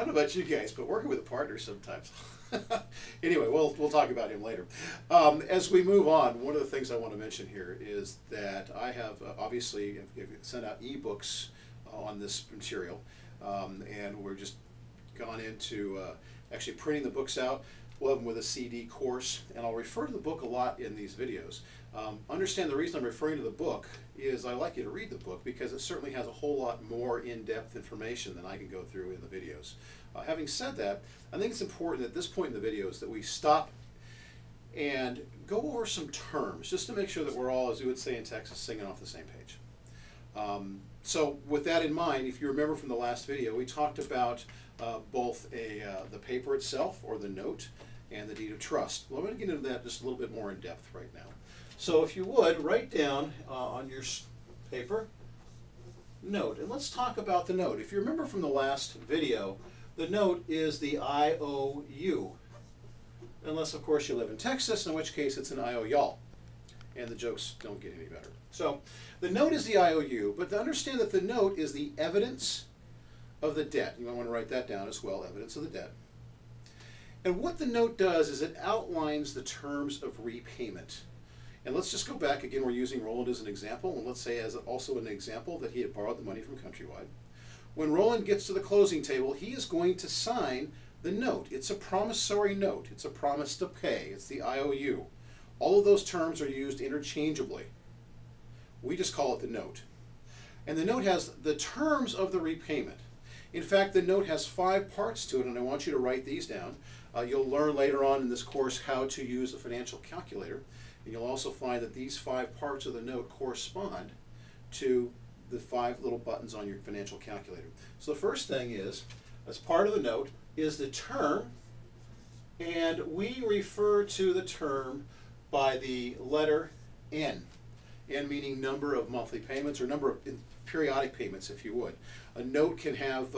don't know about you guys, but working with a partner sometimes. Anyway, we'll talk about him later. As we move on, one of the things I want to mention here is that I have obviously sent out ebooks on this material, and we're just gone into actually printing the books out. We'll have them with a CD course, and I'll refer to the book a lot in these videos. Understand the reason I'm referring to the book is I like you to read the book because it certainly has a whole lot more in-depth information than I can go through in the videos. Having said that, I think it's important at this point in the videos that we stop and go over some terms just to make sure that we're all, as we would say in Texas, singing off the same page. So with that in mind, if you remember from the last video, we talked about both the paper itself, or the note, and the deed of trust. Well, I'm going to get into that just a little bit more in depth right now. So if you would, write down on your paper, note. And let's talk about the note. If you remember from the last video, the note is the IOU. Unless, of course, you live in Texas, in which case it's an IOU. And the jokes don't get any better. So the note is the IOU, but to understand that the note is the evidence of the debt. You might want to write that down as well, evidence of the debt. And what the note does is it outlines the terms of repayment. And let's just go back again, we're using Roland as an example, and let's say as also an example that he had borrowed the money from Countrywide. When Roland gets to the closing table, he is going to sign the note. It's a promissory note. It's a promise to pay. It's the IOU. All of those terms are used interchangeably. We just call it the note. And the note has the terms of the repayment. In fact, the note has 5 parts to it, and I want you to write these down. You'll learn later on in this course how to use a financial calculator, and you'll also find that these 5 parts of the note correspond to the 5 little buttons on your financial calculator. So the first thing is, as part of the note, is the term, and we refer to the term by the letter N. N meaning number of monthly payments, or number of periodic payments, if you would. A note can have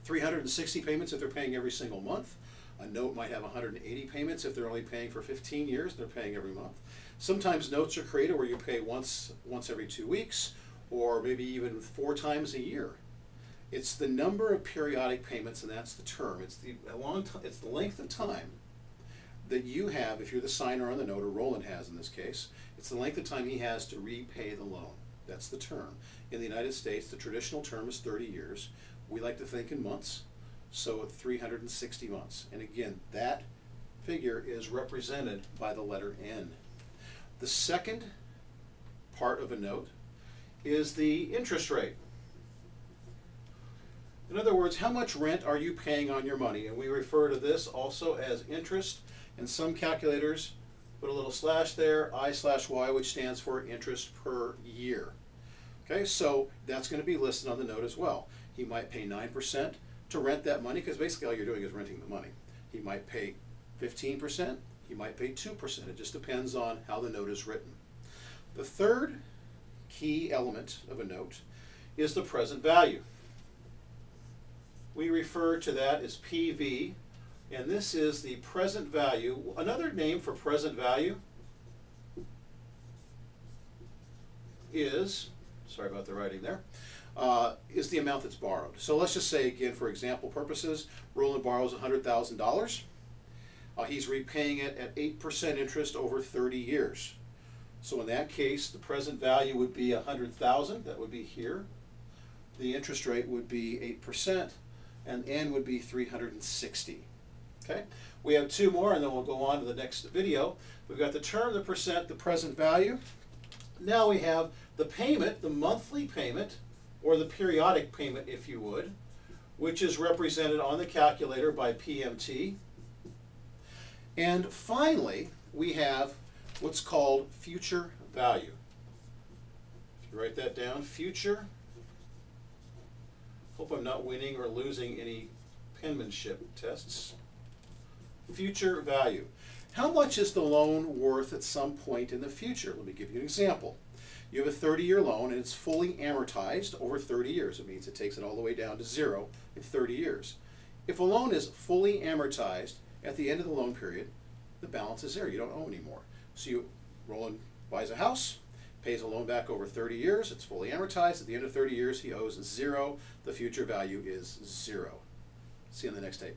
360 payments if they're paying every single month. A note might have 180 payments if they're only paying for 15 years, they're paying every month. Sometimes notes are created where you pay once every 2 weeks, or maybe even 4 times a year. It's the number of periodic payments, and that's the term. It's the length of time that you have, if you're the signer on the note, or Roland has in this case. It's the length of time he has to repay the loan. That's the term. In the United States, the traditional term is 30 years. We like to think in months, so 360 months. And again, that figure is represented by the letter N. The second part of a note is the interest rate. In other words, how much rent are you paying on your money? And we refer to this also as interest. And some calculators put a little slash there, I/Y, which stands for interest per year. Okay, so that's going to be listed on the note as well. He might pay 9% to rent that money, because basically all you're doing is renting the money. He might pay 15%, he might pay 2%. It just depends on how the note is written. The third key element of a note is the present value. We refer to that as PV, and this is the present value. Another name for present value is, sorry about the writing there, is the amount that's borrowed. So let's just say, again, for example purposes, Roland borrows $100,000. He's repaying it at 8% interest over 30 years. So in that case, the present value would be $100,000. That would be here. The interest rate would be 8%, and N would be 360. Okay? We have 2 more, and then we'll go on to the next video. We've got the term, the percent, the present value. Now we have the payment, the monthly payment, or the periodic payment, if you would, which is represented on the calculator by PMT. And finally, we have what's called future value. If you write that down, future. Hope I'm not winning or losing any penmanship tests. Future value. How much is the loan worth at some point in the future? Let me give you an example. You have a 30-year loan, and it's fully amortized over 30 years. It means it takes it all the way down to 0 in 30 years. If a loan is fully amortized at the end of the loan period, the balance is there. You don't owe anymore. So Roland buys a house, pays a loan back over 30 years. It's fully amortized. At the end of 30 years, he owes zero. The future value is zero. See you on the next tape.